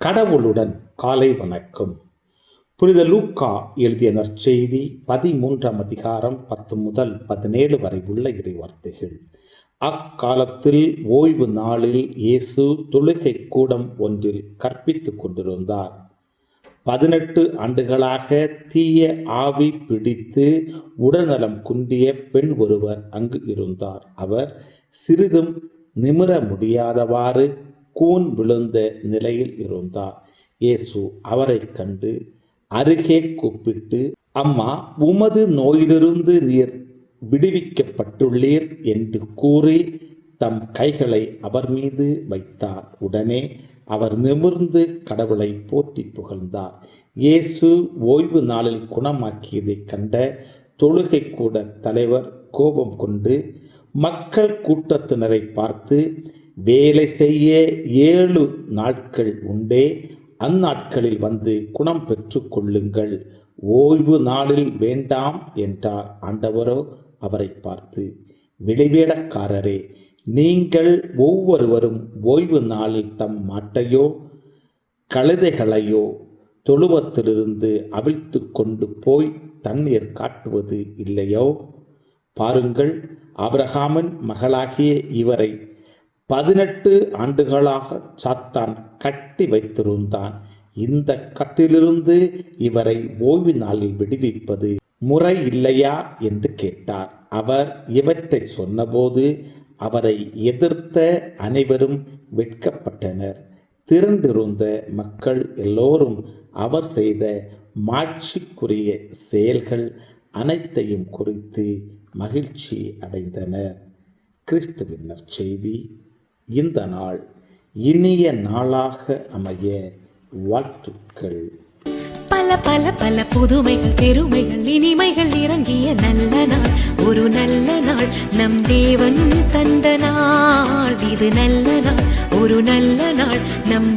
கடவுளுடன் காலை வணக்கம். புனித லூக்கா எழுதிய நற்செய்தி 13ஆம் அதிகாரம் 10 முதல் 17 வரை உள்ள இறைவார்த்தைகள். அக்காலத்தில் ஓய்வு நாளில் இயேசு தொழுகை கூடம் ஒன்றில் கற்பித்துக் கொண்டிருந்தார். 18 ஆண்டுகளாக தீய ஆவி பிடித்து உடல்நலம் குன்றிய பெண் ஒருவர் அங்கு இருந்தார். அவர் சிறிதும் நிமிர முடியாதவாறு கூன் விழுந்த நிலையில் இருந்தார். இயேசு அவரை கண்டு அருகே கூப்பிட்டு, அம்மா, உமது நோயிலிருந்து நீர் விடுவிக்கப்பட்டுள்ளீர் என்று கூறி தம் கைகளை அவர் மீது வைத்தார். உடனே அவர் நிமிர்ந்து கடவுளை போற்றி புகழ்ந்தார். இயேசு ஓய்வு நாளில் குணமாக்கியதைக் கண்ட தொழுகை கூட தலைவர் கோபம் கொண்டு மக்கள் கூட்டத்தினரை பார்த்து, வேலை செய்ய 7 நாட்கள் உண்டே, அந்நாட்களில் வந்து குணம் பெற்று கொள்ளுங்கள், ஓய்வு நாளில் வேண்டாம் என்றார். ஆண்டவரோ அவரை பார்த்து, வெளிவேடக்காரரே, நீங்கள் ஒவ்வொருவரும் ஓய்வு நாளில் தம் மாட்டையோ கழுதைகளையோ தொழுவத்திலிருந்து அவிழ்த்து கொண்டு போய் தண்ணீர் காட்டுவது இல்லையோ? பாருங்கள், ஆபிரகாமின் மகளாகிய இவரை 18 ஆண்டுகளாக சாத்தான் கட்டி வைத்திருந்தான். இந்த கட்டிலிருந்து இவரை ஓய்வு நாளில் விடுவிப்பது முறை இல்லையா என்று கேட்டார். அவர் இவற்றை சொன்னபோது அவரை எதிர்த்த அனைவரும் வெட்கப்பட்டனர். திரண்டிருந்த மக்கள் எல்லோரும் அவர் செய்த மாட்சிக்குரிய செயல்கள் அனைத்தையும் குறித்து மகிழ்ச்சி அடைந்தனர். கிறிஸ்துவின் நற்செய்தி. இந்த நாள் இனிய நாளாக அமைய வாழ்த்துக்கள். பல பல பல புதுமைகள், பெருமைகள், இனிமைகள் இறங்கிய நல்ல நாள், ஒரு நல்ல நாள், நம் தேவன் தந்த நாள். இது நல்ல நாள், ஒரு நல்ல நாள், நம்